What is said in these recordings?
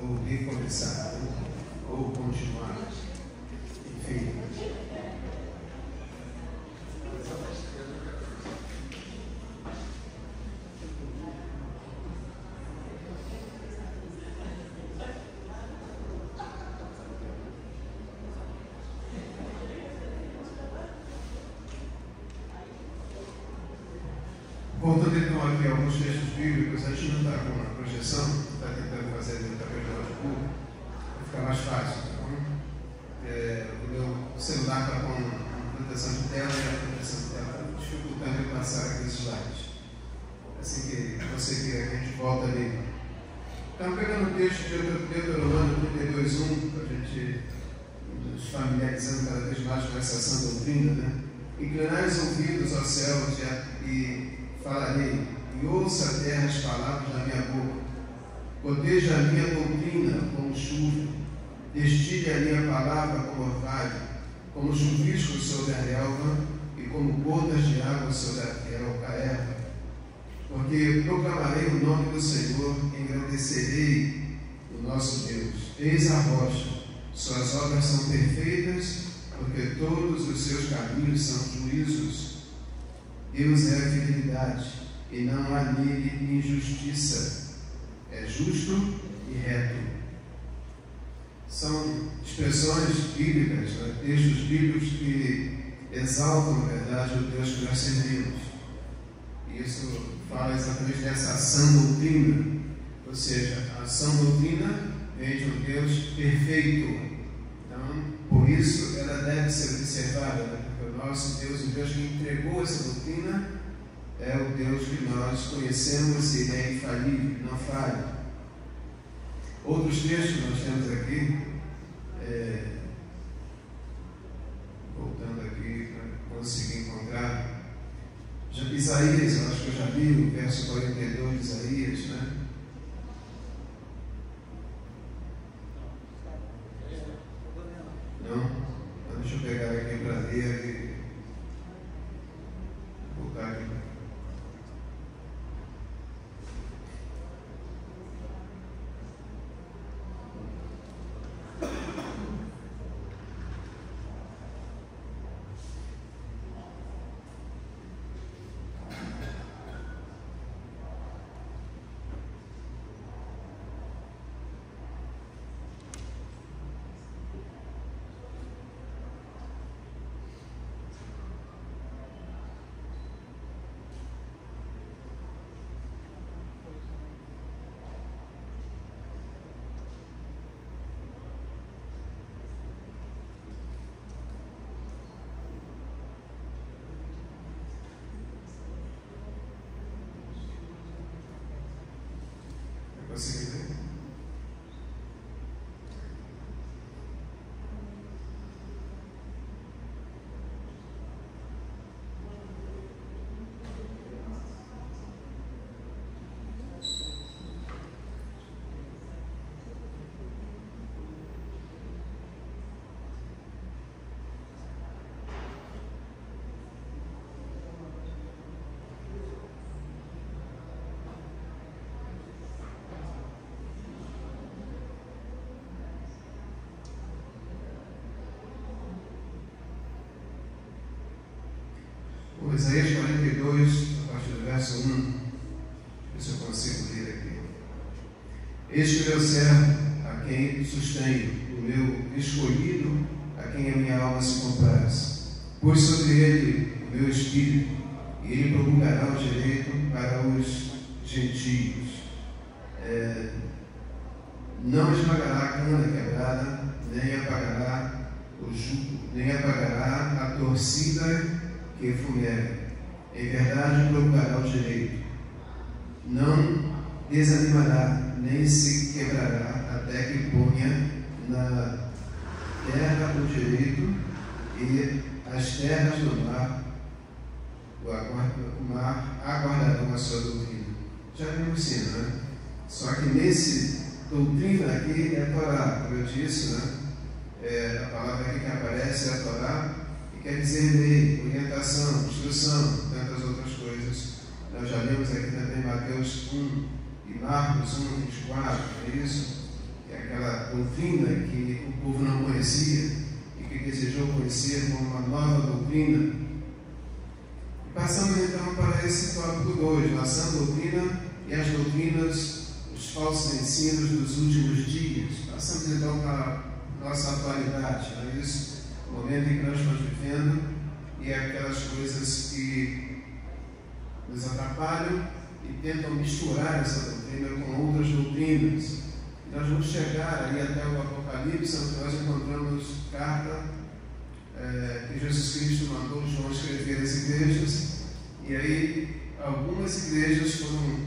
ou recomeçar, ou continuar, enfim. Voltando então aqui a alguns textos bíblicos, a gente não está com uma projeção, está tentando fazer através da nossa culpa, vai ficar mais fácil. Então, o meu celular está com proteção de tela e a proteção de tela está dificultando eu passar aqueles slides. Assim que você queira que a gente volta ali. Então, pegando o texto de Deuteronômio 32:1, para a gente nos familiarizando cada vez mais com essa sã doutrina, né? Inclinai os ouvidos aos céus e falarei, e ouça a terra as palavras da minha boca. Proteja a minha doutrina como chuva, destile a minha palavra como orvalho, como chuvisco sobre a relva e como gotas de água sobre a erva. Porque proclamarei o nome do Senhor, engrandecerei o nosso Deus. Eis a rocha, suas obras são perfeitas, porque todos os seus caminhos são juízos. Deus é a fidelidade, e não há nele injustiça. É justo e reto. São expressões bíblicas, né? Textos bíblicos que exaltam, na verdade, o Deus que nós servimos. E isso fala exatamente dessa sã doutrina, ou seja, a sã doutrina vem de um Deus perfeito. Então, por isso, ela deve ser observada, né? Porque o nosso Deus, o Deus que entregou essa doutrina, é o Deus que nós conhecemos e ele é infalível, não falha. Outros textos que nós temos aqui, voltando aqui para conseguir encontrar, Isaías, eu acho que eu já li o verso 42 de Isaías, né? Não? Então deixa eu pegar aqui para ler e voltar aqui. Conseguiu ver? Isaías 42, a partir do verso 1, ver se eu consigo ler aqui. Eis que o meu servo, a quem sustenho, o meu escolhido, a quem a minha alma se compraz. Pus sobre ele o meu espírito, e ele promulgará o direito para os gentios. Não esmagará a cana quebrada, nem apagará o jugo, nem apagará a torcida que funera. Em verdade procurará o direito, não desanimará, nem se quebrará, até que ponha na terra o direito, e as terras do mar, o mar aguardarão a sua doutrina. Já vimos sim, né? Só que nesse doutrina aqui é a Torá, como eu disse, né? A palavra aqui que aparece é a Torá, quer dizer lei, orientação, instrução, tantas outras coisas. Nós já lemos aqui também Mateus 1 e Marcos 1, 24, é isso? Que é doutrina que o povo não conhecia e que desejou conhecer como uma nova doutrina. E passamos então para esse tópico 2, a sã doutrina e as doutrinas, os falsos ensinos dos últimos dias. Passamos então para a nossa atualidade, não é isso? O momento em que nós estamos vivendo e aquelas coisas que nos atrapalham e tentam misturar essa doutrina com outras doutrinas. E nós vamos chegar aí até o Apocalipse, onde nós encontramos carta que Jesus Cristo mandou João escrever às igrejas, e aí algumas igrejas foram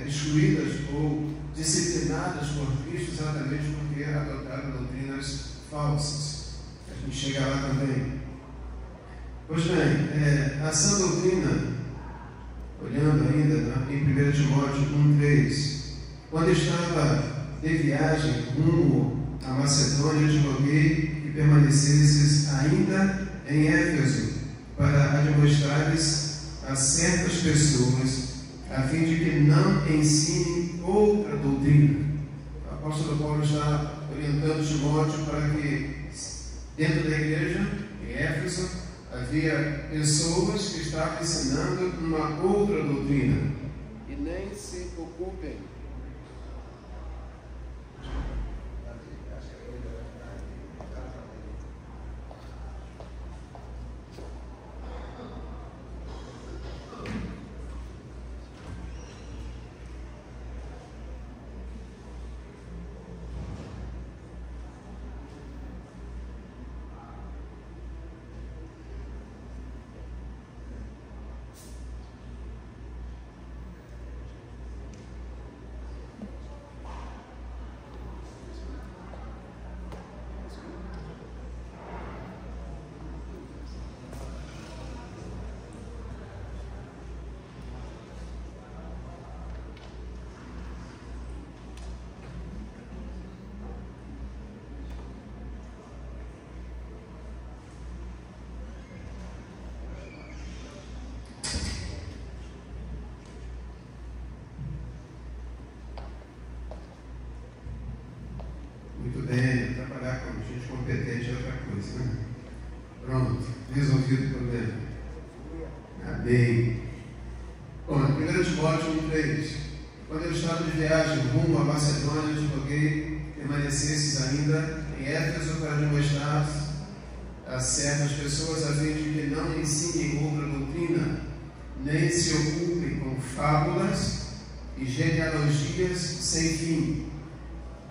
excluídas ou disciplinadas por Cristo exatamente porque adotaram doutrinas falsas. A gente chega lá também. Pois bem, a sã doutrina, olhando ainda em 1 Timóteo 1,3, quando estava de viagem rumo à Macedônia, te roguei que permanecesses ainda em Éfeso, para admoestares a certas pessoas, a fim de que não ensinem outra doutrina. O apóstolo Paulo está orientando Timóteo para que, dentro da igreja, em Éfeso, havia pessoas que estavam ensinando uma outra doutrina. E nem se ocupem. Muito bem, trabalhar com gente competente é outra coisa, né? Pronto, resolvido o problema. Amém. Bom, 1 Timóteo 1,3, quando eu estava de viagem rumo à Macedônia, te roguei que permanecesses ainda em Éfeso para demonstrar a certas pessoas a fim de que não ensinem outra doutrina, nem se ocupem com fábulas e genealogias sem fim.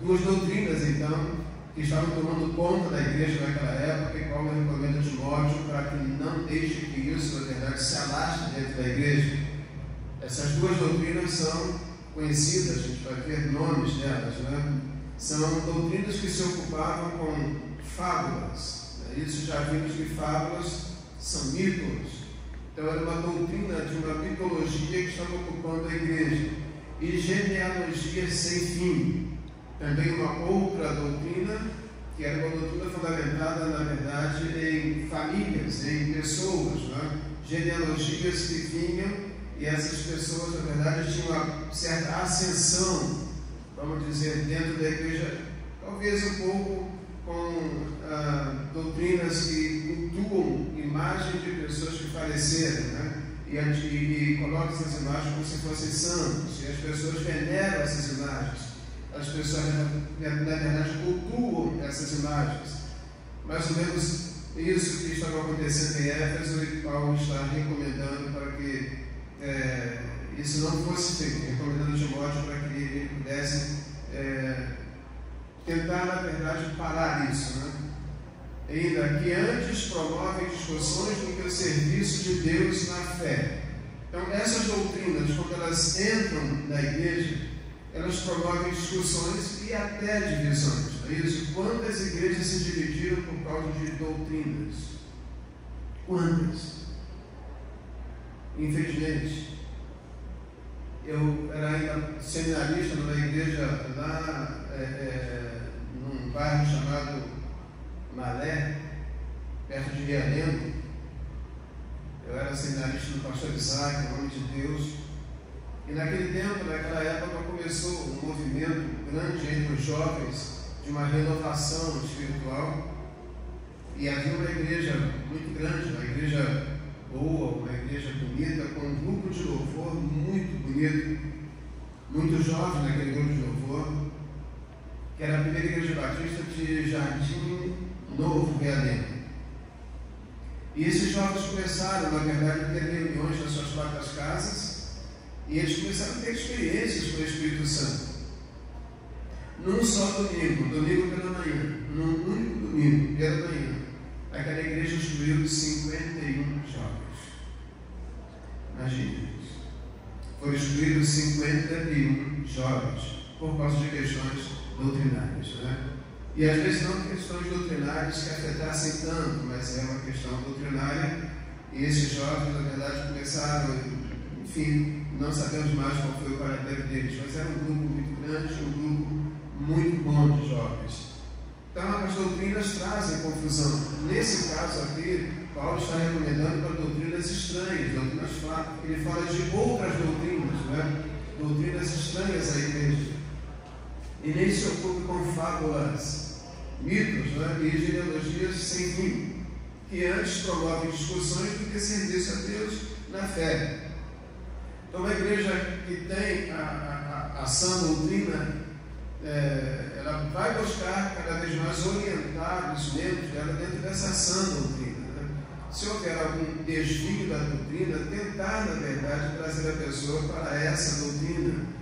Duas doutrinas, então, que estavam tomando conta da igreja naquela época, e Paulo recomenda a Timóteo para que não deixe que isso, na verdade, se alastre dentro da igreja. Essas duas doutrinas são conhecidas, a gente vai ver nomes delas, né? São doutrinas que se ocupavam com fábulas. Isso já vimos que fábulas são mitos. Então era uma doutrina de uma mitologia que estava ocupando a igreja. E genealogia sem fim. Também uma outra doutrina, que era uma doutrina fundamentada, na verdade, em famílias, em pessoas, né? Genealogias que vinham, e essas pessoas, na verdade, tinham uma certa ascensão, vamos dizer, dentro da igreja, talvez um pouco com doutrinas que cultuam imagem de pessoas que faleceram, né? E colocam essas imagens como se fossem santos, e as pessoas veneram essas imagens. As pessoas, na verdade, cultuam essas imagens. Mais ou menos isso que estava acontecendo em Éfeso, e Paulo está recomendando para que isso não fosse feito, recomendando Timóteo para que ele pudesse tentar, na verdade, parar isso, né? Ainda que antes promovem discussões do que o serviço de Deus na fé. Então, essas doutrinas, quando elas entram na igreja, elas promovem discussões e até divisões. É isso? Quantas igrejas se dividiram por causa de doutrinas? Quantas? Infelizmente, eu era ainda seminarista numa igreja lá, num bairro chamado Malé, perto de Realengo. Eu era seminarista do pastor Isaac, em nome de Deus. E naquele tempo, naquela época, começou um movimento grande entre os jovens de uma renovação espiritual. E havia uma igreja muito grande, uma igreja boa, uma igreja bonita, com um grupo de louvor muito bonito, muito jovem naquele grupo de louvor, que era a primeira igreja batista de Jardim Novo, Realengo. E esses jovens começaram, na verdade, a ter reuniões nas suas próprias casas, e eles começaram a ter experiências com o Espírito Santo. Num só domingo pela manhã, num único domingo pela manhã, aquela igreja instruiu 51 jovens. Imagine isso. Foram instruídos 51 jovens por causa de questões doutrinárias, né? E às vezes não questões doutrinárias que afetassem tanto, mas é uma questão doutrinária. E esses jovens, na verdade, começaram, enfim, não sabemos mais qual foi o paradeiro deles, mas era um grupo muito grande, um grupo muito bom de jovens. Então, as doutrinas trazem confusão. Nesse caso aqui, Paulo está recomendando para doutrinas estranhas, doutrinas fracas. Ele fala de outras doutrinas, né? Doutrinas estranhas à igreja. E nem se ocupe com fábulas, mitos, né? E genealogias sem fim, que antes promovem discussões do que serviço a Deus na fé. Então, uma igreja que tem a sã doutrina, ela vai buscar cada vez mais orientar os membros dela dentro dessa sã doutrina, né? Se houver algum desvio da doutrina, tentar, na verdade, trazer a pessoa para essa doutrina.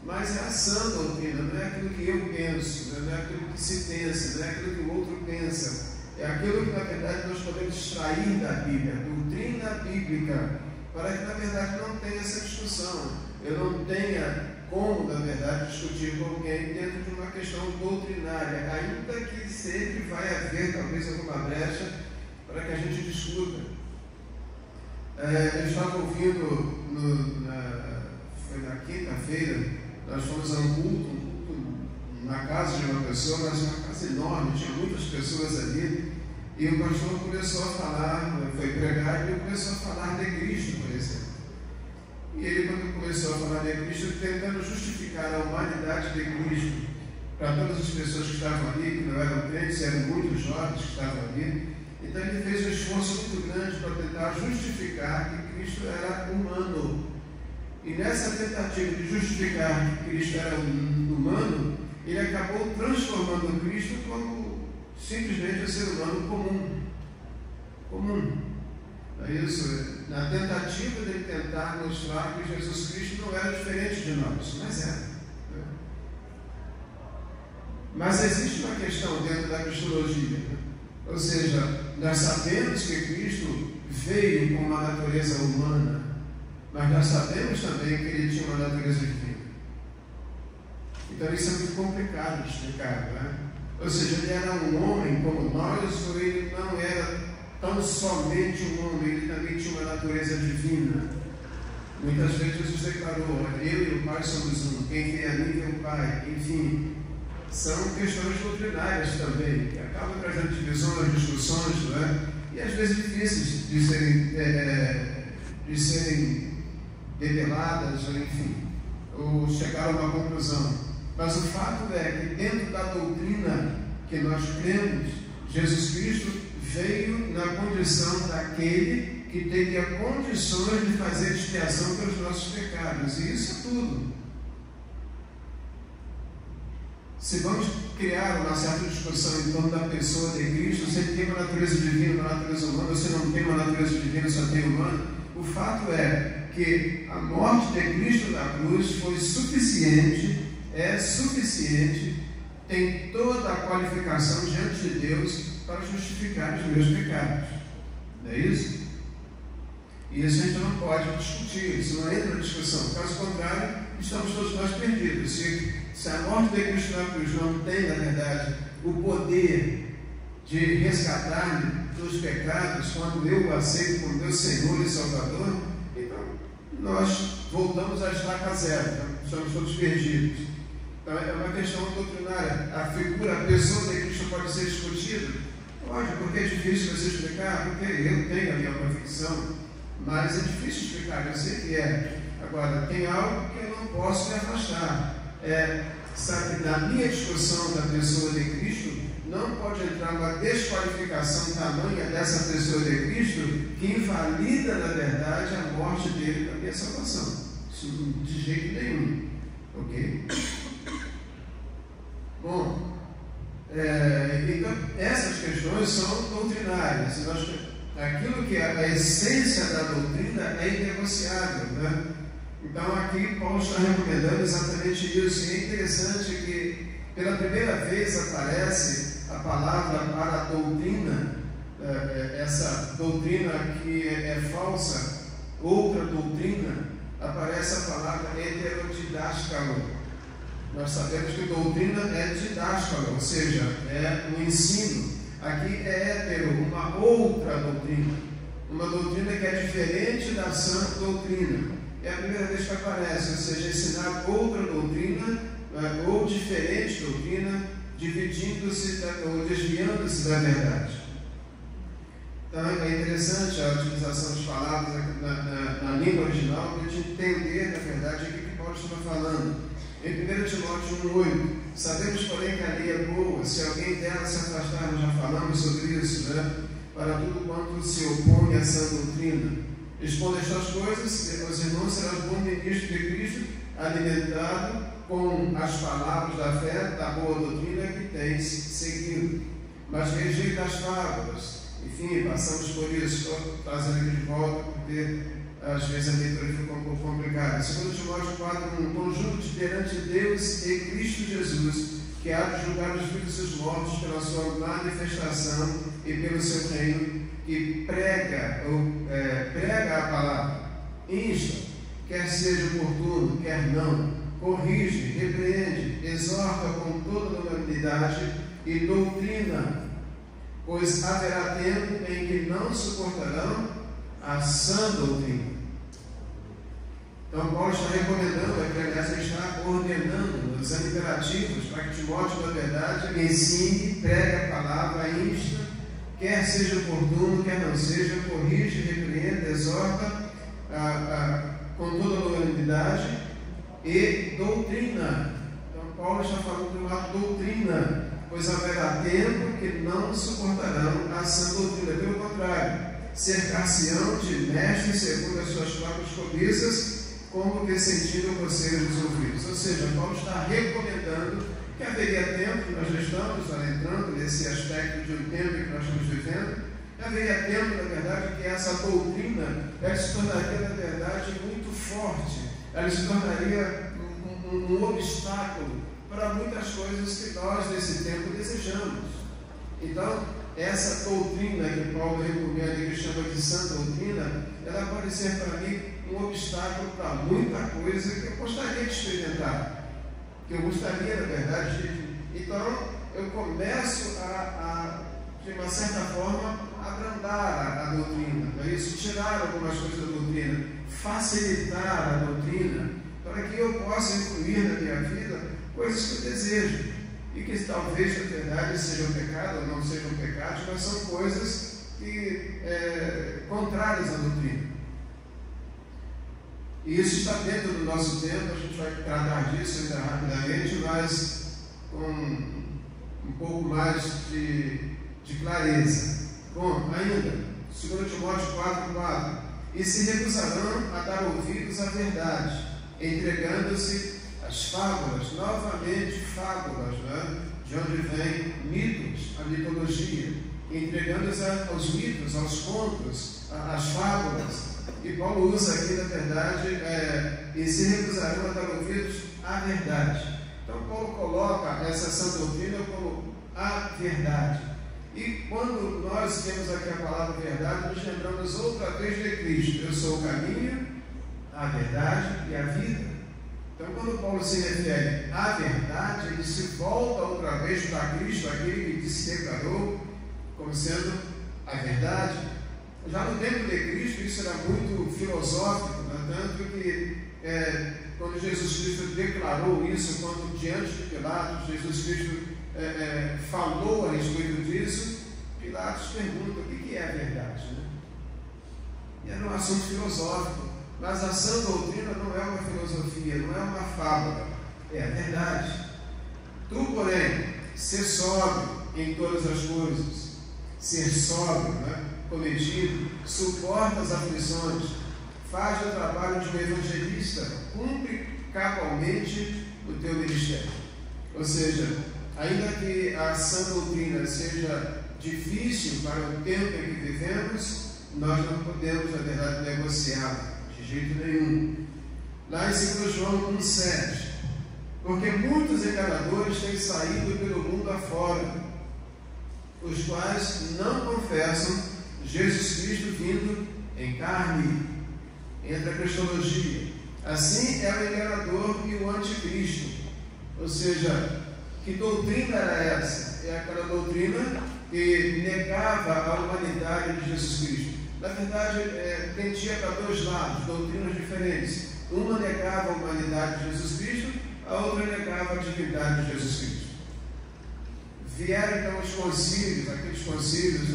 Mas é a sã doutrina, não é aquilo que eu penso, não é aquilo que se pensa, não é aquilo que o outro pensa. É aquilo que, na verdade, nós podemos extrair da Bíblia, a doutrina bíblica, para que, na verdade, não tenha essa discussão. Eu não tenha como, na verdade, discutir com alguém dentro de uma questão doutrinária, ainda que sempre vai haver, talvez, alguma brecha para que a gente discuta. Eu estava ouvindo, foi na quinta-feira, nós fomos a um culto na casa de uma pessoa, mas uma casa enorme, tinha muitas pessoas ali, e o pastor começou a falar, foi pregar, e ele começou a falar de Cristo, por exemplo. E ele, quando começou a falar de Cristo, tentando justificar a humanidade de Cristo para todas as pessoas que estavam ali, que não eram crentes, eram muitos jovens que estavam ali. Então ele fez um esforço muito grande para tentar justificar que Cristo era humano. E nessa tentativa de justificar que Cristo era humano, ele acabou transformando Cristo como simplesmente um ser humano comum. É isso, na tentativa de tentar mostrar que Jesus Cristo não era diferente de nós, mas era. Mas existe uma questão dentro da cristologia, né? Ou seja, nós sabemos que Cristo veio com uma natureza humana, mas nós sabemos também que ele tinha uma natureza divina. Então isso é muito complicado de explicar, né? Ou seja, ele era um homem como nós, ou ele não era tão somente um homem, ele também tinha uma natureza divina. Muitas vezes Jesus declarou: eu e o Pai somos um, quem vê a mim vê o Pai. Enfim, são questões doutrinárias também, que acabam trazendo divisões, discussões, não é? E às vezes difíceis de serem develadas, ou enfim, ou chegar a uma conclusão. Mas o fato é que dentro da doutrina que nós cremos, Jesus Cristo veio na condição daquele que teria condições de fazer expiação pelos nossos pecados. E isso é tudo. Se vamos criar uma certa discussão em torno da pessoa de Cristo, se ele tem uma natureza divina, uma natureza humana, ou se não tem uma natureza divina, só tem humana, o fato é que a morte de Cristo na cruz foi suficiente, é suficiente, tem toda a qualificação diante de Deus para justificar os meus pecados. Não é isso? E isso a gente não pode discutir, isso não entra na discussão. Caso contrário, estamos todos nós perdidos. Se a morte de Cristo na cruz não tem, na verdade, o poder de resgatar-me dos pecados, quando eu o aceito como meu Senhor e Salvador, então nós voltamos à estaca zero, então, estamos todos perdidos. Então é uma questão doutrinária. A figura, a pessoa de Cristo pode ser discutida? Pode, porque é difícil você explicar, porque eu tenho a minha convicção, mas é difícil explicar, eu sei que é. Agora, tem algo que eu não posso me afastar. Sabe, na minha discussão da pessoa de para uma desqualificação tamanha dessa pessoa de Cristo que invalida, na verdade, a morte dele para a minha salvação. Isso de jeito nenhum. Ok? Bom, então essas questões são doutrinárias. Aquilo que é a essência da doutrina é inegociável, né? Então aqui Paulo está recomendando exatamente isso. E é interessante que pela primeira vez aparece a palavra para a doutrina, essa doutrina que é falsa, outra doutrina, aparece a palavra heterodidáskalo. Nós sabemos que doutrina é didáskalo, ou seja, é um ensino. Aqui é hétero, uma outra doutrina, uma doutrina que é diferente da sã doutrina. É a primeira vez que aparece, ou seja, ensinar outra doutrina, ou diferente doutrina, dividindo-se ou desviando-se da verdade. Então é interessante a utilização das palavras na língua original para a gente entender, na verdade, o que Paulo está falando. Em 1 Timóteo 1,8, sabemos, porém, que a lei é boa, se alguém dela se afastar, nós já falamos sobre isso, né? Para tudo quanto se opõe a essa doutrina. Expondo estas coisas, os irmãos serão bom ministro de Cristo, alimentado com as palavras da fé, da boa doutrina que tens seguido. Mas rejeita as fábulas. Enfim, passamos por isso, estou trazendo aqui de volta, porque às vezes a leitura fica um pouco complicada. 2 Timóteo 4:1, conjunto perante Deus e Cristo Jesus, que há de julgar os vivos e os mortos pela sua manifestação e pelo seu reino, que prega a palavra, insta, quer seja oportuno, quer não, corrige, repreende, exorta com toda longanimidade e doutrina, pois haverá tempo em que não suportarão a sã doutrina. Então Paulo está recomendando, aliás, ele está ordenando os imperativos para que Timóteo, na verdade, ensine, pregue a palavra, insta, quer seja oportuno, quer não seja, corrige, repreende, exorta com toda a longanimidade e doutrina. Então Paulo está falando de uma doutrina, pois haverá tempo que não suportarão a sã doutrina. Pelo contrário, cercar-se-ão de mestres segundo as suas próprias cobiças, como que sentindo conselhos dos ouvidos. Ou seja, Paulo está recomendando que haveria tempo, nós já estamos entrando nesse aspecto de um tempo que nós estamos vivendo, haveria tempo, na verdade, que essa doutrina ela se tornaria, na verdade, muito forte, ela se tornaria um obstáculo para muitas coisas que nós, nesse tempo, desejamos. Então, essa doutrina que Paulo recomenda, que chama de sã doutrina, ela pode ser para mim um obstáculo para muita coisa que eu gostaria de experimentar, que eu gostaria, na verdade, de... Então, eu começo de uma certa forma, abrandar a doutrina, não é isso? Tirar algumas coisas da doutrina, facilitar a doutrina, para que eu possa incluir na minha vida coisas que eu desejo, e que talvez, na verdade, sejam pecado ou não sejam pecados, mas são coisas contrárias à doutrina. E isso está dentro do nosso tempo, a gente vai tratar disso ainda rapidamente, mas com um pouco mais de clareza. Bom, ainda, 2 Timóteo 4:4, e se recusarão a dar ouvidos à verdade, entregando-se às fábulas, novamente fábulas, né? De onde vem mitos, a mitologia, entregando-se aos mitos, aos contos, às fábulas. E Paulo usa aqui, na verdade, e se recusarão a dar ouvidos à verdade. Então Paulo coloca essa sã doutrina como a verdade. E quando nós temos aqui a palavra verdade, nos lembramos outra vez de Cristo. Eu sou o caminho, a verdade e a vida. Então, quando Paulo se refere à verdade, ele se volta outra vez para Cristo, aquele que se declarou como sendo a verdade. Já no tempo de Cristo, isso era muito filosófico, né? Tanto que quando Jesus Cristo declarou isso, quando diante de Pilatos, Jesus Cristo falou a respeito disso, Pilatos pergunta: o que é a verdade? Né? E era um assunto filosófico, mas a sã doutrina não é uma filosofia, não é uma fábula, é a verdade. Tu, porém, ser sóbrio em todas as coisas, ser sóbrio, né? Cometido, suporta as aflições, faz o trabalho de um evangelista, cumpre cabalmente o teu ministério. Ou seja, ainda que a sã doutrina seja difícil para o tempo em que vivemos, nós não podemos, na verdade, negociá-la de jeito nenhum. Lá em 2 João 1,7, porque muitos enganadores têm saído pelo mundo afora, os quais não confessam Jesus Cristo vindo em carne. Entra a cristologia. Assim é o enganador e o anticristo. Ou seja, que doutrina era essa? É aquela doutrina que negava a humanidade de Jesus Cristo. Na verdade, tendia para dois lados, doutrinas diferentes. Uma negava a humanidade de Jesus Cristo, a outra negava a divindade de Jesus Cristo. Vieram então os concílios, aqueles concílios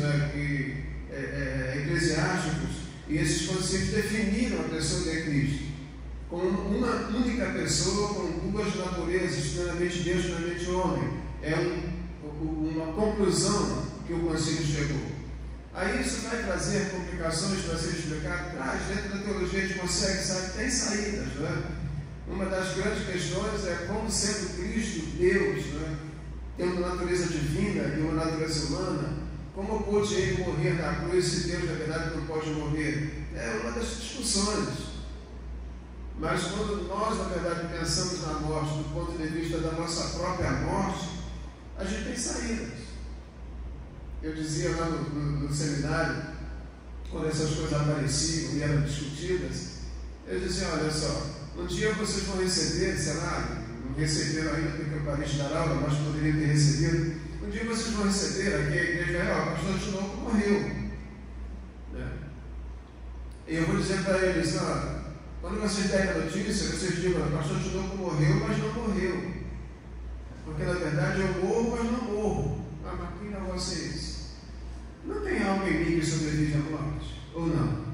eclesiásticos, e esses concílios definiram a pessoa de Cristo como uma única pessoa com duas naturezas, plenamente Deus, plenamente homem. É uma conclusão que o concílio chegou. Aí isso vai trazer complicações para ser explicado, traz dentro da teologia a gente consegue, sabe, tem saídas, não é? Uma das grandes questões é como, sendo Cristo Deus, não é? Tem uma natureza divina e uma natureza humana, como pôde ele morrer na cruz se Deus, na verdade, não pode morrer? É uma das discussões. Mas quando nós, na verdade, pensamos na morte do ponto de vista da nossa própria morte, a gente tem saídas. Eu dizia lá no seminário, quando essas coisas apareciam e eram discutidas, eu dizia, olha só, um dia vocês vão receber, sei lá, não receberam ainda porque eu parei de dar aula, mas poderiam ter recebido, um dia vocês vão receber aqui a igreja, o pastor Tinoco morreu. Né? E eu vou dizer para eles, olha, quando vocês derem a notícia, vocês digam, o pastor Tinoco morreu, mas não morreu. Porque na verdade eu morro, mas não morro. Ah, mas que negócio é esse? Não tem algo em mim que sobrevive à morte? Ou não?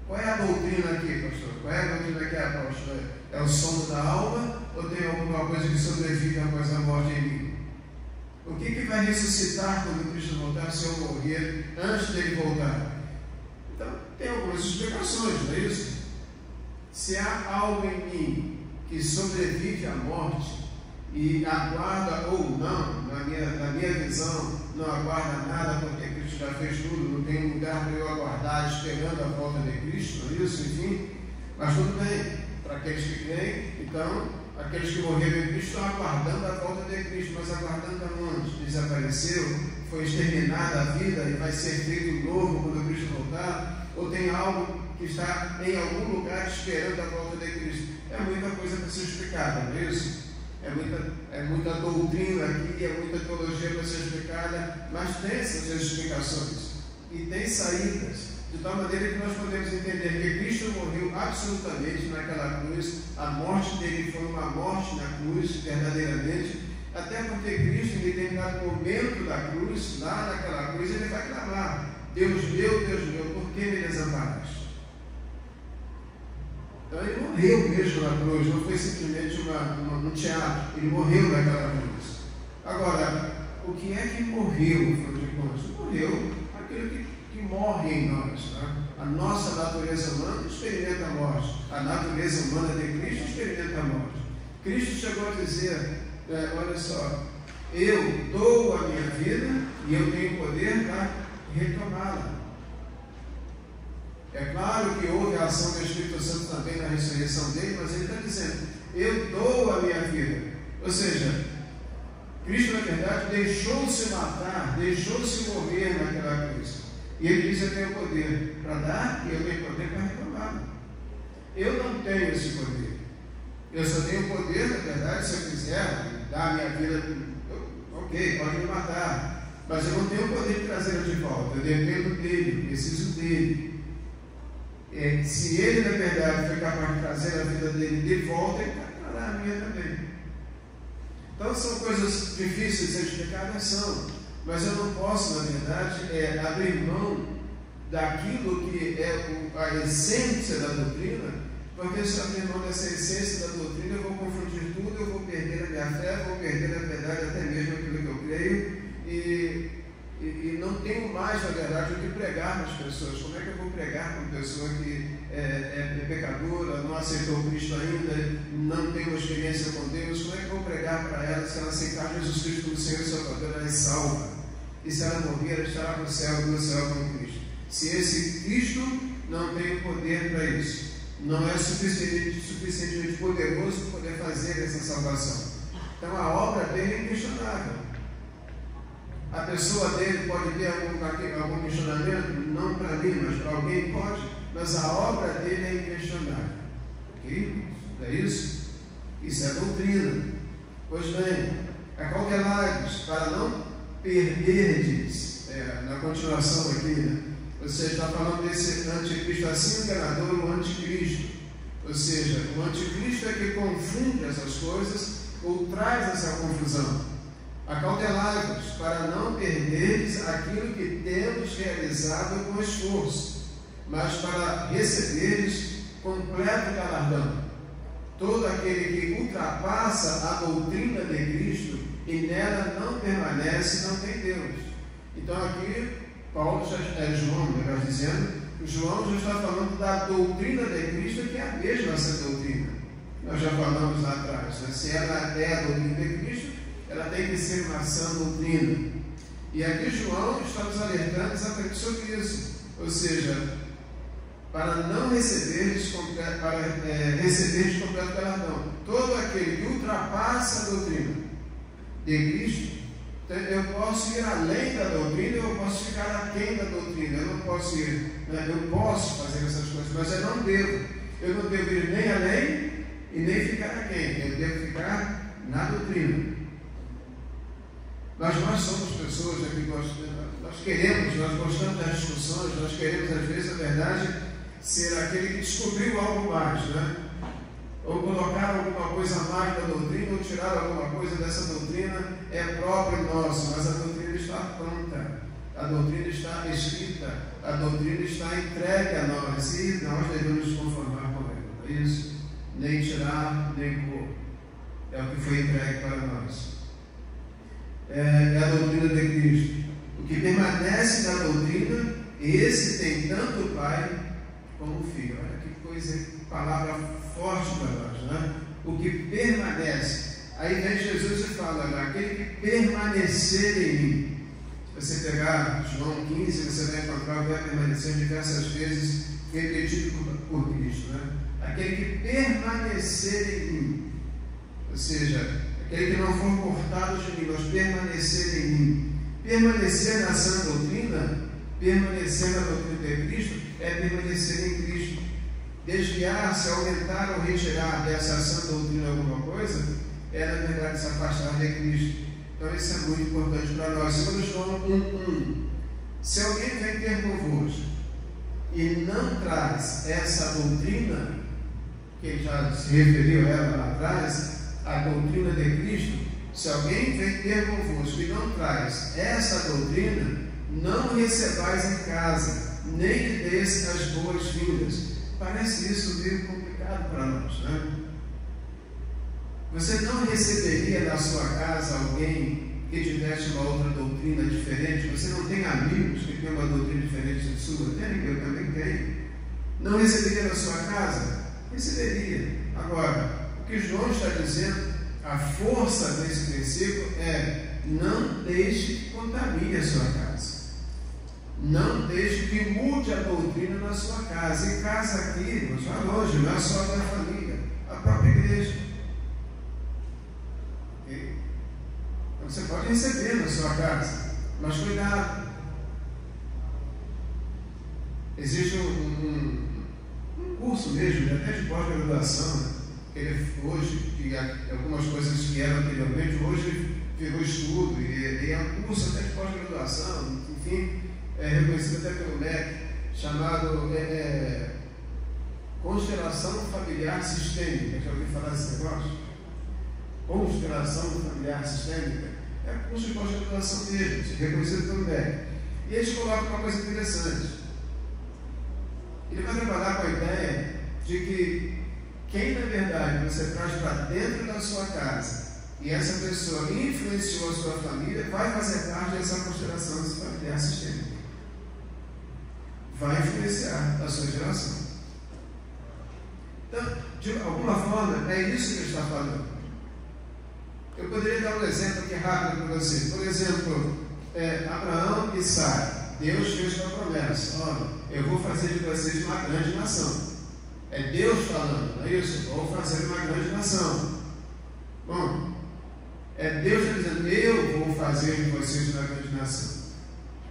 Qual é a doutrina aqui, pastor? Qual é a doutrina aqui, apóstolo? É o sono da alma ou tem alguma coisa que sobrevive após a morte em mim? O que vai ressuscitar quando Cristo voltar se eu morrer antes dele voltar? Então, tem algumas explicações, não é isso? Se há algo em mim que sobrevive à morte e aguarda ou não, na minha visão, não aguarda nada porque Cristo já fez tudo, não tem lugar para eu aguardar esperando a volta de Cristo, não é isso? Enfim, mas tudo bem, para aqueles que creem, então, aqueles que morreram em Cristo estão aguardando a volta de Cristo, mas aguardando aonde? Desapareceu? Foi exterminada a vida e vai ser feito novo quando Cristo voltar? Ou tem algo que está em algum lugar esperando a volta de Cristo? É muita coisa para ser explicada, não é isso? É muita doutrina aqui, é muita teologia para ser explicada, mas tem essas explicações e tem saídas, de tal maneira que nós podemos entender que Cristo morreu absolutamente naquela cruz, a morte dele foi uma morte na cruz, verdadeiramente, até porque Cristo, em determinado momento da cruz, lá naquela cruz, ele vai clamar: Deus meu, por que me desamparas? Então ele morreu mesmo na cruz, não foi simplesmente um teatro, ele morreu naquela cruz. Agora, o que é que morreu, afinal de contas? Morreu aquilo que morre em nós. Né? A nossa natureza humana experimenta a morte, a natureza humana de Cristo experimenta a morte. Cristo chegou a dizer, olha só, eu dou a minha vida e eu tenho poder para retomá-la. É claro que houve a ação do Espírito Santo também na ressurreição dele, mas ele está dizendo, eu dou a minha vida. Ou seja, Cristo, na verdade, deixou-se matar, deixou-se morrer naquela cruz. E ele diz, eu tenho poder para dar e eu tenho poder para retomar. Eu não tenho esse poder. Eu só tenho poder, na verdade, se eu quiser dar a minha vida, ok, pode me matar. Mas eu não tenho o poder de trazê-lo de volta. Eu dependo dele, preciso dele. Se ele, na verdade, foi capaz de trazer a vida dele de volta, ele vai trazer a minha também. Então, são coisas difíceis de ser explicadas, são. Mas eu não posso, na verdade, abrir mão daquilo que é a essência da doutrina, porque se eu abrir mão dessa essência da doutrina, eu vou confundir tudo, eu vou perder a minha fé, vou perder, na verdade, até mesmo aquilo que eu creio e não tenho mais, na verdade, o que pregar para as pessoas. Como é que eu vou pregar para uma pessoa que é pecadora, não aceitou Cristo ainda, não tem uma experiência com Deus? Como é que eu vou pregar para ela se ela aceitar Jesus Cristo como Senhor e Salvador? Ela é salva. E se ela morrer, ela estará no céu com Cristo. Se esse Cristo não tem poder para isso, não é suficientemente poderoso para poder fazer essa salvação. Então a obra dele é inquestionável. A pessoa dele pode ter algum questionamento? Não para mim, mas para alguém pode. Mas a obra dele é inquestionável. Ok? É isso? Isso é doutrina. Pois bem, acautelai-vos para não perderdes. Na continuação aqui, né? Você está falando desse anticristo assim enganador, o anticristo. Ou seja, o anticristo é que confunde essas coisas ou traz essa confusão. Acautelai-vos para não perderdes aquilo que temos realizado com esforço, mas para receberes completo galardão. Todo aquele que ultrapassa a doutrina de Cristo e nela não permanece, não tem Deus. Então aqui, João, melhor dizendo, João já está falando da doutrina de Cristo, que é a mesma essa doutrina. Nós já falamos lá atrás, né? Se ela é a doutrina de Cristo, ela tem que ser uma sã doutrina. E aqui João está nos alertando exatamente sobre isso. Ou seja, para não receberes completo galardão. Todo aquele que ultrapassa a doutrina de Cristo, eu posso ir além da doutrina, eu posso ficar aquém da doutrina. Eu não posso ir, né? Eu posso fazer essas coisas, mas eu não devo. Eu não devo ir nem além e nem ficar aquém. Eu devo ficar na doutrina. Mas nós somos pessoas que nós gostamos das discussões, nós queremos, às vezes, na verdade, ser aquele que descobriu algo mais, né? Ou colocar alguma coisa a mais da doutrina, ou tirar alguma coisa dessa doutrina, é próprio nosso, mas a doutrina está pronta, a doutrina está escrita, a doutrina está entregue a nós, e nós devemos nos conformar com ela. É isso? Nem tirar, nem pôr. É o que foi entregue para nós. É a doutrina de Cristo. O que permanece na doutrina, esse tem tanto o Pai como o Filho. Olha que coisa, palavra forte para nós, né? O que permanece. Aí vem Jesus e fala, aquele que permanecer em mim. Se você pegar João 15, você vai encontrar o verbo permanecer diversas vezes repetido por Cristo, né? Aquele que permanecer em mim. Ou seja, aquele que não for cortado de mim, mas permanecer em mim. Permanecer na sã doutrina, permanecer na doutrina de Cristo, é permanecer em Cristo. Desviar-se, aumentar ou retirar dessa sã doutrina alguma coisa, é na verdade se afastar de Cristo. Então isso é muito importante para nós. Segundo João 1:1, se alguém vem ter convosco e não traz essa doutrina, que já se referiu a ela lá atrás, a doutrina de Cristo, se alguém vem ter convosco e não traz essa doutrina, não recebais em casa, nem lhe deis as boas-vindas. Parece isso meio complicado para nós, né? Você não receberia na sua casa alguém que tivesse uma outra doutrina diferente? Você não tem amigos que têm uma doutrina diferente da sua? Tem, eu também tenho. Não receberia na sua casa? Receberia. Agora, o que João está dizendo, a força desse versículo é: não deixe que contamine a sua casa. Não deixe que mude a doutrina na sua casa. Em casa aqui, não vai longe, não é só da família, a própria igreja. Okay? Então você pode receber na sua casa, mas cuidado. Existe um curso mesmo, até de pós-graduação, né? Hoje, que algumas coisas que eram anteriormente, hoje virou estudo, e é um curso até de pós-graduação, enfim, reconhecido até pelo MEC, chamado Constelação Familiar Sistêmica. Já ouviu falar desse negócio? Constelação Familiar Sistêmica. É um curso de pós-graduação mesmo, reconhecido pelo MEC. E eles colocam uma coisa interessante. Ele vai trabalhar com a ideia de que quem, na verdade, você traz para dentro da sua casa e essa pessoa influenciou a sua família, vai fazer parte dessa constelação familiar sistêmica. Vai influenciar a sua geração. Então, de alguma forma, é isso que ele está falando. Eu poderia dar um exemplo aqui rápido para vocês. Por exemplo, Abraão e Sara. Deus fez uma promessa: olha, eu vou fazer de vocês uma grande nação. É Deus falando, não é isso? Vou fazer uma grande nação. Bom, é Deus dizendo: eu vou fazer de vocês uma grande nação.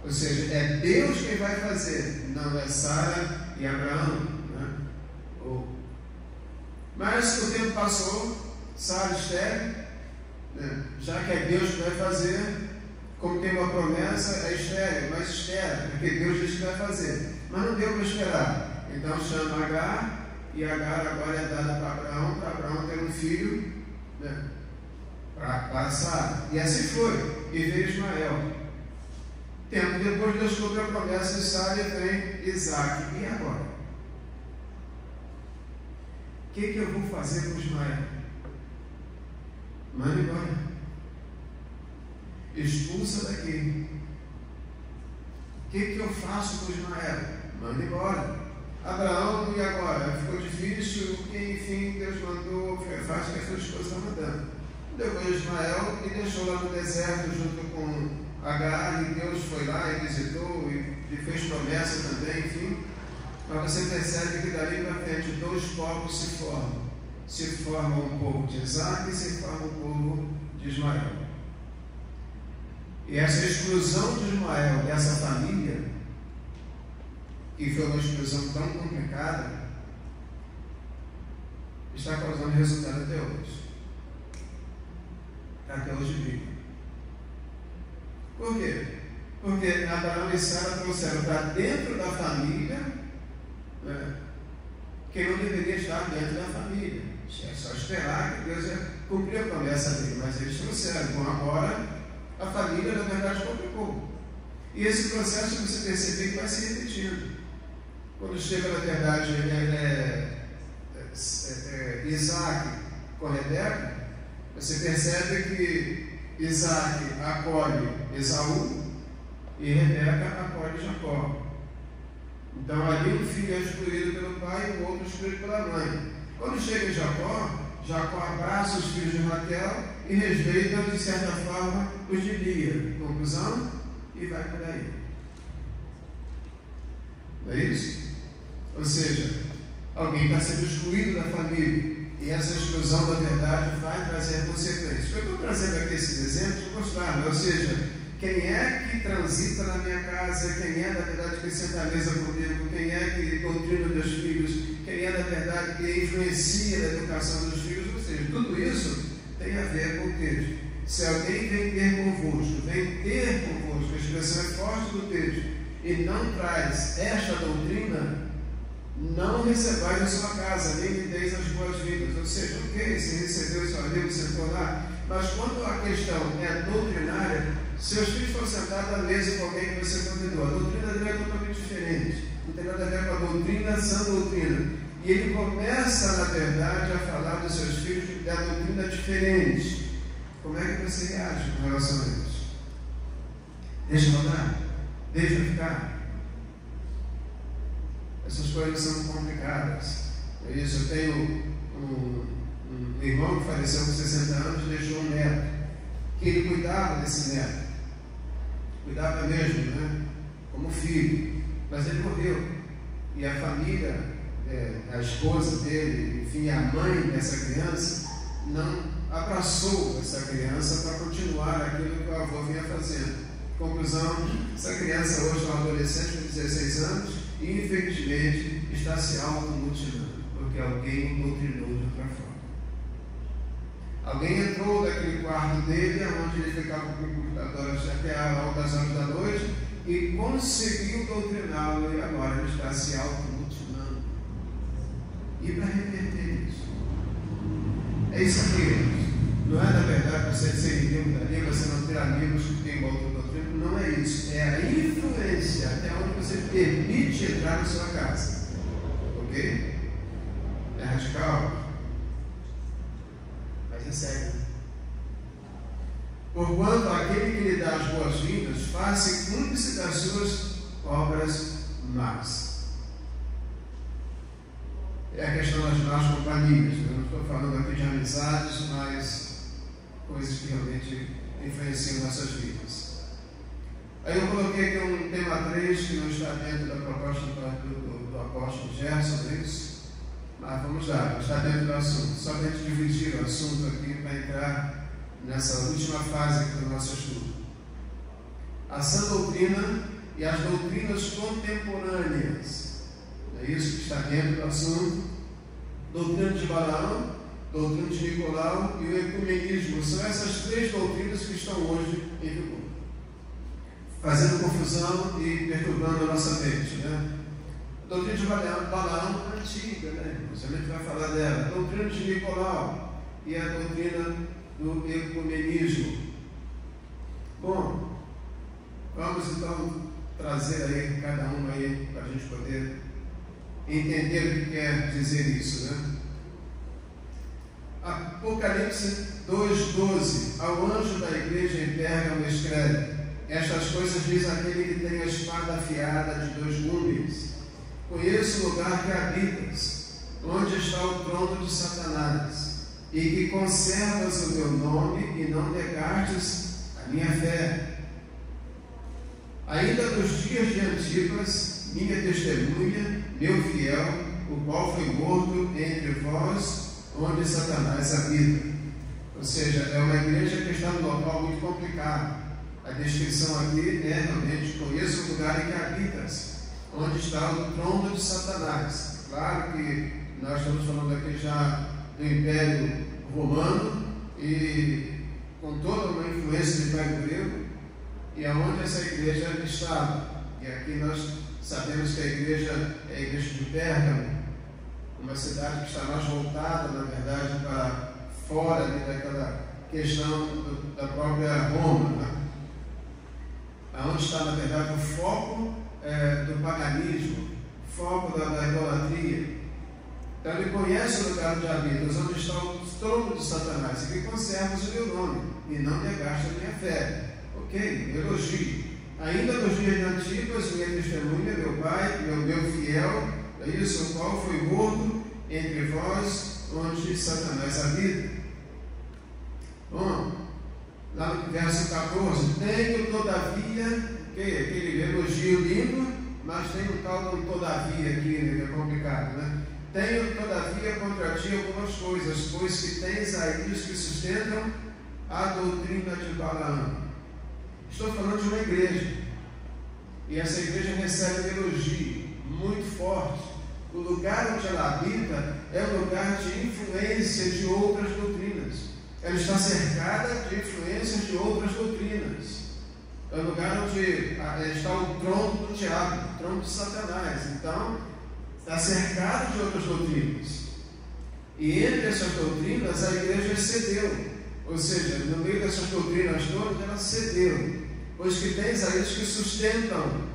Ou seja, é Deus quem vai fazer, não é Sara e Abraão, né? Mas o tempo passou, Sara estéril, né? Já que é Deus que vai fazer, como tem uma promessa, é estéril, mas espera, porque Deus disse que vai fazer. Mas não deu para esperar. Então chama Agar, e Agar agora é dada para Abraão ter um filho, né? Para Sara. E assim foi. E veio Ismael. Tempo depois Deus cumpre a promessa de Sara e vem Isaac. E agora? O que eu vou fazer com Ismael? Manda embora. Expulsa daqui. O que eu faço com Ismael? Manda embora. Abraão, e agora? Ficou difícil, e enfim Deus mandou, faz que essas coisas estão mandando. Levou Ismael e deixou lá no deserto junto com Agar, e Deus foi lá e visitou e fez promessa também, enfim. Mas você percebe que dali para frente dois povos se formam. Se forma o povo de Isaac e se forma o povo de Ismael. E essa exclusão de Ismael dessa família, que foi uma exclusão tão complicada, está causando resultado até hoje. Até hoje vive. Por quê? Porque Abraão e Sara trouxeram para dentro da família, né, quem não deveria estar dentro da família. É só esperar que Deus ia cumprir a promessa dele, mas eles trouxeram. Então agora a família na verdade complicou. E esse processo você percebe que vai se repetindo. Quando chega na verdade Isaac com Rebeca, você percebe que Isaac acolhe Esaú e Rebeca acolhe Jacó. Então ali um filho é excluído pelo pai e o outro excluído pela mãe. Quando chega em Jacó, Jacó abraça os filhos de Raquel e rejeita de certa forma os de Lia. Conclusão? E vai por aí. Não é isso? Ou seja, alguém está sendo excluído da família. E essa exclusão da verdade vai trazer consequências. Eu estou trazendo aqui esses exemplos para mostrar, ou seja, quem é que transita na minha casa, quem é na verdade que senta à mesa comigo, quem é que doutrina meus filhos, quem é na verdade que influencia na educação dos filhos, ou seja, tudo isso tem a ver com o texto. Se alguém vem ter convosco, a expressão é forte do texto, e não traz esta doutrina, não recebais em sua casa, nem lhe deis as boas-vindas. Ou seja, ok, se recebeu seu amigo, sentou lá, mas quando a questão é doutrinária, seus filhos estão sentados à mesa com alguém que você convidou. A doutrina dele é totalmente diferente. Não tem nada a ver com a doutrina, sã doutrina. E ele começa, na verdade, a falar dos seus filhos da doutrina diferente. Como é que você reage com relação a isso? Deixa rodar? Deixa ficar? Essas coisas são complicadas. É isso. Eu tenho um irmão que faleceu com 60 anos e deixou um neto, que ele cuidava desse neto. Cuidava mesmo, né? Como filho. Mas ele morreu. E a família, a esposa dele, enfim, a mãe dessa criança, não abraçou essa criança para continuar aquilo que o avô vinha fazendo. Conclusão, essa criança hoje é um adolescente de 16 anos e infelizmente está se automutilando, porque alguém o doutrinou de outra forma. Alguém entrou daquele quarto dele, onde ele ficava com o computador até altas horas da noite, e conseguiu doutriná-lo, e agora ele está se automutilando. E para reverter isso? É isso aqui. Não é na verdade você ser inimigo dali, você não ter amigos que têm outra doutrina. Não é isso. É a influência até onde você permite entrar na sua casa. Ok? É radical? Mas é sério. porquanto aquele que lhe dá as boas-vindas faz-se cúmplice das suas obras más. É a questão das más companhias. Eu não estou falando aqui de amizades, mas coisas que realmente influenciam nossas vidas. Aí eu coloquei aqui um tema 3 que não está dentro da proposta do apóstolo Gerson, é isso? Mas vamos lá, está dentro do assunto. Só para a gente dividir o assunto aqui para entrar nessa última fase aqui do nosso estudo. A sã doutrina e as doutrinas contemporâneas. É isso que está dentro do assunto. Doutrina de Balaão, doutrina de Nicolau e o ecumenismo. São essas 3 doutrinas que estão hoje em vigor, fazendo confusão e perturbando a nossa mente, né? A doutrina de Balaão é antiga, né? A gente vai falar dela. A doutrina de Nicolau e a doutrina do ecumenismo. Bom, vamos então trazer aí cada uma aí para a gente poder entender o que quer dizer isso, né? Apocalipse 2:12. Ao anjo da igreja em Pérgamo escreve: estas coisas diz aquele que tem a espada afiada de 2 gumes. Conheço o lugar que habitas, onde está o trono de Satanás, e que conservas o meu nome e não negastes a minha fé. Ainda nos dias de Antipas, minha testemunha, meu fiel, o qual foi morto entre vós, onde Satanás habita. Ou seja, é uma igreja que está num local muito complicado. A descrição aqui é realmente: conheço o lugar em que habitas, onde está o trono de Satanás. Claro que nós estamos falando aqui já do Império Romano e com toda uma influência do Império Grego, e aonde essa igreja estava. E aqui nós sabemos que a igreja é a igreja de Pérgamo, uma cidade que está mais voltada, na verdade, para fora daquela questão da própria Roma, né? Onde está, na verdade, o foco do paganismo, o foco da idolatria. Então ele conhece o lugar onde habitas, onde está o trono de Satanás, e que conservas o meu nome, e não negaste a minha fé. Ok, elogio. Ainda nos dias de Antipas, minha testemunha, meu pai, meu fiel, é isso, o qual foi morto entre vós, onde Satanás habita. Bom, lá no verso 14: tenho todavia, aquele elogio lindo, mas tem um tal de todavia aqui, né, que é complicado, né? Tenho todavia contra ti algumas coisas, pois que tens aí os que sustentam a doutrina de Balaão. Estou falando de uma igreja, e essa igreja recebe um elogio muito forte. O lugar onde ela habita é um lugar de influência de outras doutrinas. Ela está cercada de influências de outras doutrinas. É o lugar onde está o trono do diabo, o trono de Satanás. Então, está cercado de outras doutrinas. E entre essas doutrinas, a igreja cedeu. Ou seja, no meio dessas doutrinas todas, ela cedeu. Pois que tens aí os que sustentam.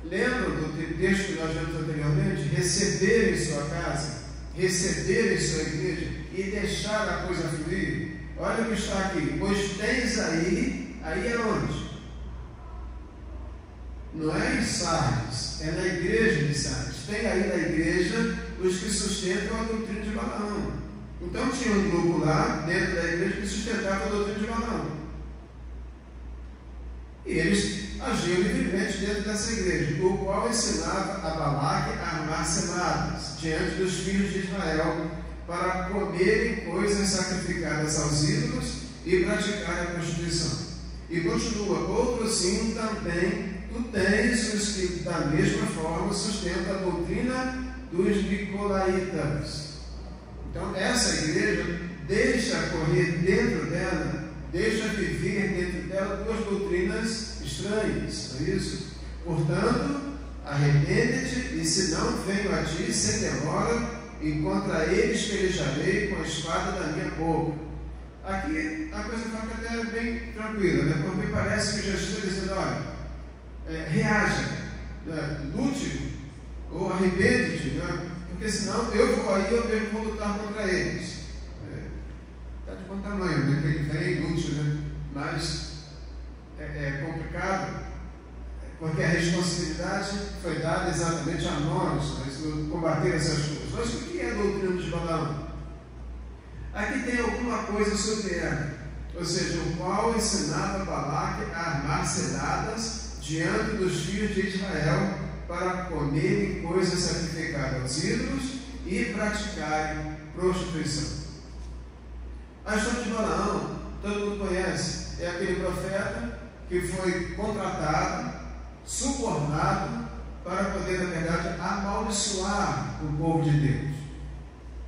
Lembra do texto que nós vimos anteriormente? Receber em sua casa, receber em sua igreja e deixar a coisa fluir. Olha o que está aqui: pois tens aí é onde? Não é em Sardes, é na igreja de Sardes. Tem aí na igreja os que sustentam a doutrina de Balaão. Então tinha um grupo lá dentro da igreja que sustentava a doutrina de Balaão. E eles agiam livremente dentro dessa igreja, o qual ensinava a Balaque a armar ciladas diante dos filhos de Israel, para comerem coisas sacrificadas aos ídolos e praticarem a prostituição. E continua: outro sim também tu tens os que da mesma forma sustentam a doutrina dos nicolaítas. Então essa igreja deixa correr dentro dela, deixa viver dentro dela duas doutrinas estranhas, não é isso? Portanto, arrepende-te, e se não venho a ti sem demora, e contra eles pelejarei com a espada da minha boca. Aqui a coisa fica até bem tranquila, né? Porque parece que Jesus está dizendo: olha, reaja, né? Lute ou arrepende-te, né? Porque senão eu vou aí, eu mesmo vou lutar contra eles. Está de bom tamanho, né? Que ele vem e lute, né? Mas complicado, porque a responsabilidade foi dada exatamente a nós combater essas coisas. Mas o que é a doutrina de Balaão? Aqui tem alguma coisa sobre ela, ou seja, o qual ensinava Balaque a armar ciladas diante dos filhos de Israel para comerem coisas sacrificadas aos ídolos e praticarem prostituição. A história de Balaão, todo mundo conhece, é aquele profeta que foi contratado, subornado, para poder, na verdade, amaldiçoar o povo de Deus.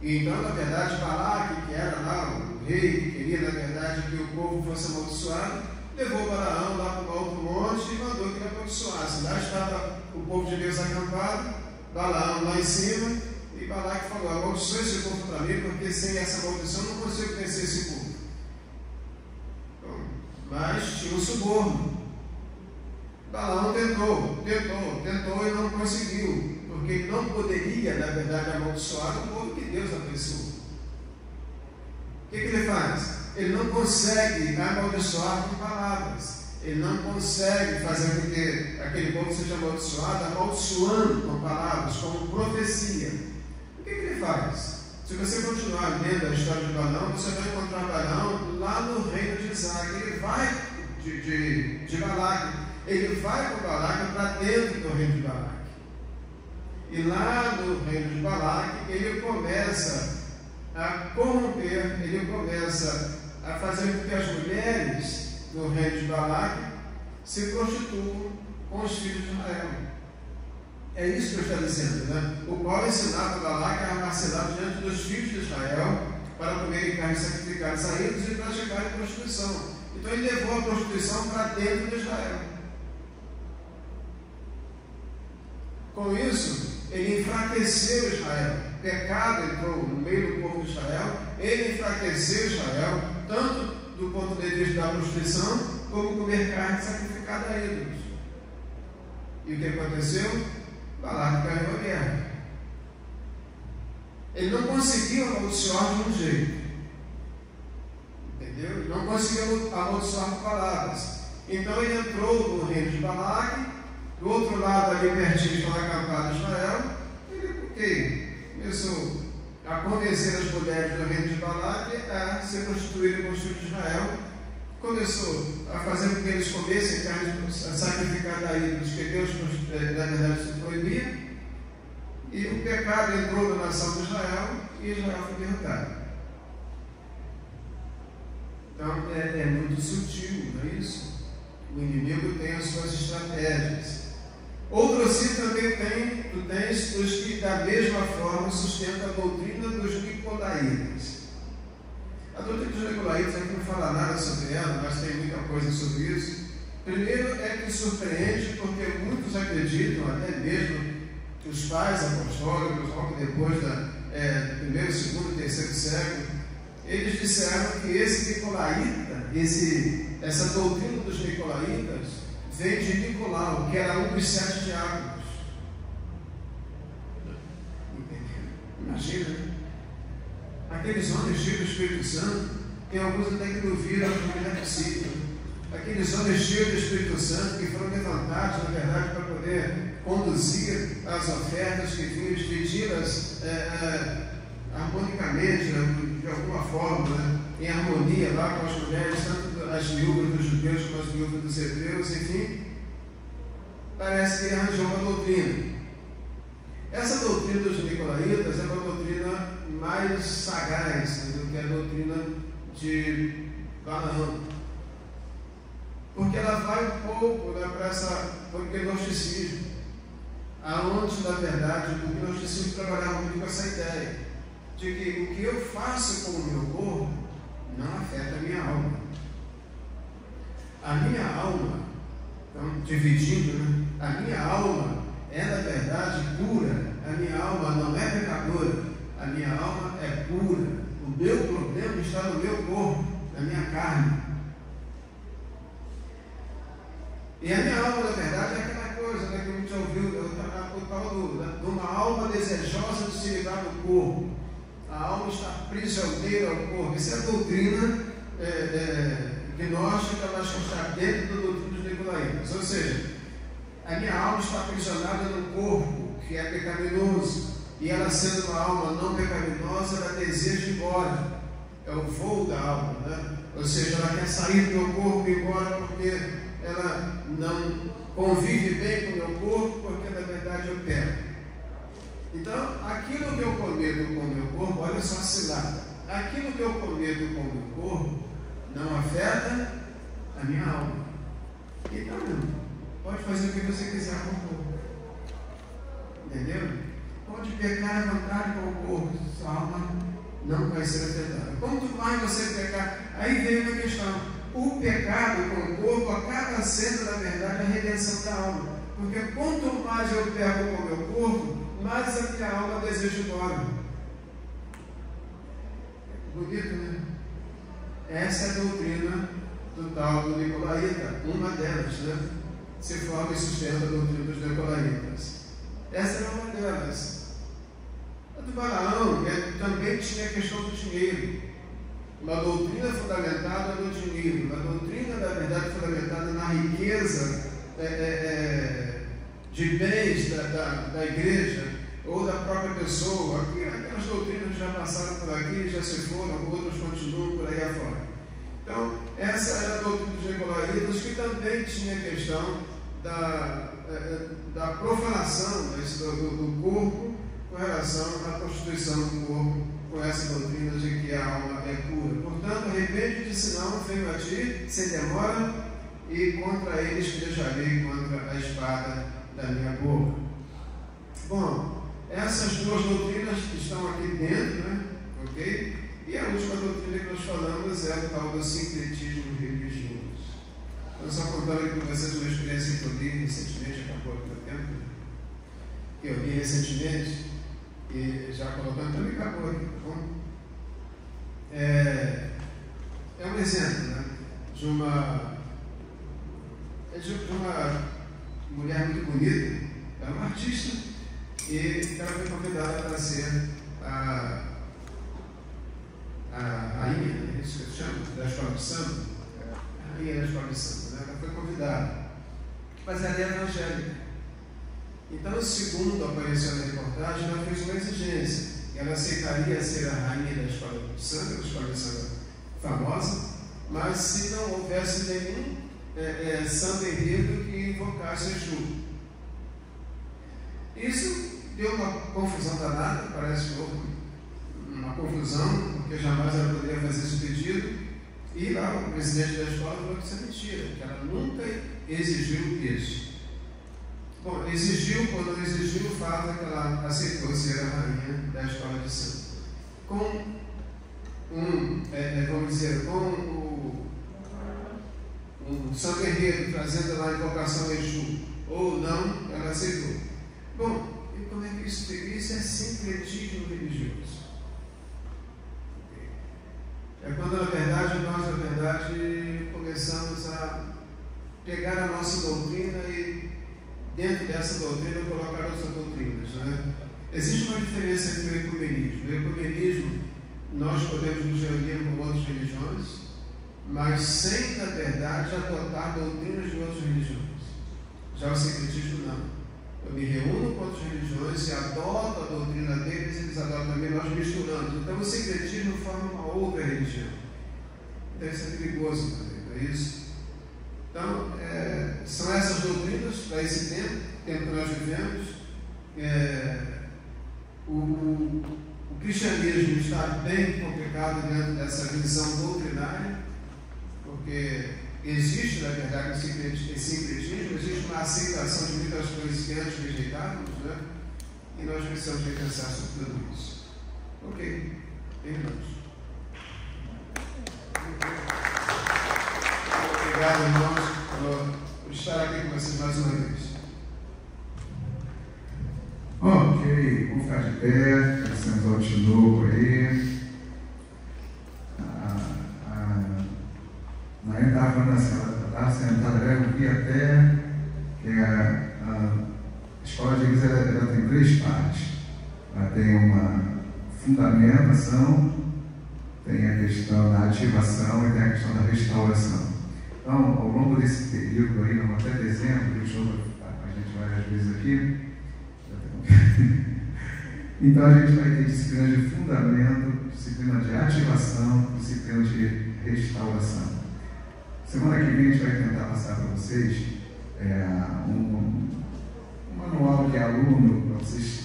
E então, na verdade, Balaque, que era lá o rei, que queria, na verdade, que o povo fosse amaldiçoado, levou Balaão lá para o alto monte e mandou que ele amaldiçoasse. Lá estava o povo de Deus acampado, Balaão lá em cima, e Balaque falou: amaldiçoe esse povo para mim, porque sem essa maldição eu não consigo vencer esse povo. Bom, mas tinha um suborno. Balaão tentou e não conseguiu, porque ele não poderia, na verdade, amaldiçoar o povo que Deus abençoou. O que ele faz? Ele não consegue amaldiçoar com palavras. Ele não consegue fazer com que aquele povo seja amaldiçoado, amaldiçoando com palavras, como profecia. O que ele faz? Se você continuar lendo a história de Balaão, você vai encontrar Balaão lá no reino de Isaac. Ele vai de Balaque. Ele vai com Balaque para dentro do reino de Balaque. E lá no reino de Balaque, ele começa a corromper, ele começa a fazer com que as mulheres do reino de Balaque se prostituam com os filhos de Israel. É isso que eu estou dizendo, né? O qual ensinava Balaque a armar ciladas diante dos filhos de Israel para comerem carne sacrificada a ídolos e praticarem prostituição. Então ele levou a prostituição para dentro de Israel. Com isso, ele enfraqueceu Israel. O pecado entrou no meio do povo de Israel, ele enfraqueceu Israel, tanto do ponto de vista da prostituição, como comer carne sacrificada a ídolos. E o que aconteceu? Balaque ganhou a guerra. Ele não conseguiu amaldiçoar de um jeito. Entendeu? Ele não conseguiu amaldiçoar com palavras. Então ele entrou no reino de Balaque. Do outro lado, ali pertinho, estava acampado Israel. Ele começou a convencer as mulheres do reino de Balaque a se prostituírem com os filhos de Israel. Começou a fazer com que eles comessem carne sacrificada a ídolos, que Deus, na verdade, se proibia. E o pecado entrou na nação de Israel e Israel foi derrotado. Então, é muito sutil, não é isso? O inimigo tem as suas estratégias. Outro assim também tu tens os que da mesma forma sustentam a doutrina dos nicolaítas. A doutrina dos nicolaítas aqui não fala nada sobre ela, mas tem muita coisa sobre isso. Primeiro é que surpreende porque muitos acreditam, até mesmo que os pais apostólicos, logo depois do primeiro, segundo e terceiro século, eles disseram que esse nicolaíta, essa doutrina dos nicolaítas, vem de Nicolau, que era um dos 7 diáconos. Imagina, aqueles homens cheios do Espírito Santo, tem alguns até que duvidam que não é possível. Aqueles homens cheios do Espírito Santo que foram levantados, na verdade, para poder conduzir as ofertas que vinham divididas harmonicamente, de alguma forma, né? Em harmonia lá com as mulheres, tanto as viúvas dos judeus como as viúvas dos hebreus, enfim. Parece que ele arranjou uma doutrina. Essa doutrina dos nicolaítas é uma doutrina mais sagaz do que a doutrina de Balaão. Porque ela vai um pouco, né, para o gnosticismo, aonde, na verdade, o gnosticismo trabalhava muito com essa ideia de que o que eu faço com o meu corpo não afeta a minha alma. A minha alma, então, dividindo, né? A minha alma é, na verdade, pura. A minha alma não é pecadora. A minha alma é pura. O meu problema está no meu corpo, na minha carne. E a minha alma, na verdade, é aquela coisa, né, que a gente já ouviu, o tal de uma alma desejosa de se livrar do corpo. A alma está prisioneira ao corpo. Isso é a doutrina gnóstica, mas que está dentro da doutrina nicolaítas. Ou seja, a minha alma está aprisionada no corpo, que é pecaminoso, e ela, sendo uma alma não pecaminosa, ela deseja ir embora. É o voo da alma, né? Ou seja, ela quer sair do meu corpo e ir embora porque ela não convive bem com o meu corpo, porque na verdade eu peco. Então, aquilo que eu cometo com o meu corpo, olha só a cilada, aquilo que eu cometo com o meu corpo não afeta a minha alma. Então, pode fazer o que você quiser com o corpo. Entendeu? Pode pecar à vontade com o corpo, sua alma não vai ser afetada. Quanto mais você pecar, aí vem uma questão. O pecado com o corpo acaba sendo, na verdade, a redenção da alma. Porque quanto mais eu pego com o meu corpo, mais a minha alma deseja ir embora. Bonito, né? Essa é a doutrina do tal do nicolaíta, uma delas, né? Se forma e sustenta a doutrina dos nicolaítas. Essa era uma delas. A do Balaão também tinha a questão do dinheiro. Uma doutrina fundamentada no dinheiro, uma doutrina, na verdade, fundamentada na riqueza de bens da igreja ou da própria pessoa. Aquelas doutrinas já passaram por aqui, já se foram, outras continuam por aí afora. Então, essa era a doutrina dos nicolaítas, que também tinha a questão da profanação do corpo com relação à constituição do corpo, com essa doutrina de que a alma é pura. Portanto, arrepende-te, senão venho a ti sem demora, e contra eles te deixarei contra a espada da minha boca. Bom, essas duas doutrinas estão aqui dentro, né? Ok? E a última doutrina que nós falamos é o tal do sincretismo religioso. Eu só contando aqui para vocês uma experiência que eu vi recentemente, acabou aqui no tempo, que eu vi recentemente, e já colocando também acabou aqui, tá bom? É um exemplo, né? de uma mulher muito bonita, é uma artista, e ela foi convidada para ser a rainha, é isso que se chama, da escola de samba, a rainha da escola de samba, né? Ela foi convidada, mas ela é evangélica. Então, segundo apareceu na reportagem, ela fez uma exigência. Ela aceitaria ser a rainha da escola de samba famosa, mas se não houvesse nenhum samba enredo que invocasse Exu. Isso deu uma confusão danada, parece que houve uma confusão, porque jamais ela poderia fazer esse pedido. E lá o presidente da escola falou que isso é mentira, que ela nunca exigiu isso. Bom, exigiu, quando exigiu, o fato é que ela aceitou ser a rainha da escola de samba. Com vamos dizer, com o samba enredo trazendo lá a invocação Exu, ou não, ela aceitou. Bom, e como é que isso tem? Isso é sincretismo religioso. É quando, na verdade, nós, começamos a pegar a nossa doutrina e, dentro dessa doutrina, colocar outras doutrinas, né? Existe uma diferença entre o ecumenismo. No ecumenismo, nós podemos nos reunir com outras religiões, mas sem, na verdade, adotar doutrinas de outras religiões. Já o sincretismo, não. Eu me reúno com outras religiões e adoto a doutrina deles, eles adotam também, nós misturamos. Então, o sincretismo forma uma outra religião. Deve ser perigoso também, não é isso? Então, são essas doutrinas para esse tempo que nós vivemos. O cristianismo está bem complicado dentro dessa visão doutrinária, porque existe, na verdade, esse sincretismo, existe uma aceitação de muitas coisas que antes rejeitávamos, né? E nós precisamos repensar sobre tudo isso. Ok, terminamos. Obrigado, irmãos, por estar aqui com vocês mais uma vez. Ok, vamos ficar de pé, sentar o tinoco aí. A Nair estava falando assim, ela estava sentada, eu vi até que a escola de igreja ela tem 3 partes. Ela tem uma fundamentação, tem a questão da ativação e tem a questão da restauração. Então, ao longo desse período aí, não, até dezembro, deixou a gente várias vezes aqui. Então a gente vai ter disciplina de fundamento, disciplina de ativação, disciplina de restauração. Semana que vem a gente vai tentar passar para vocês um manual de aluno, para vocês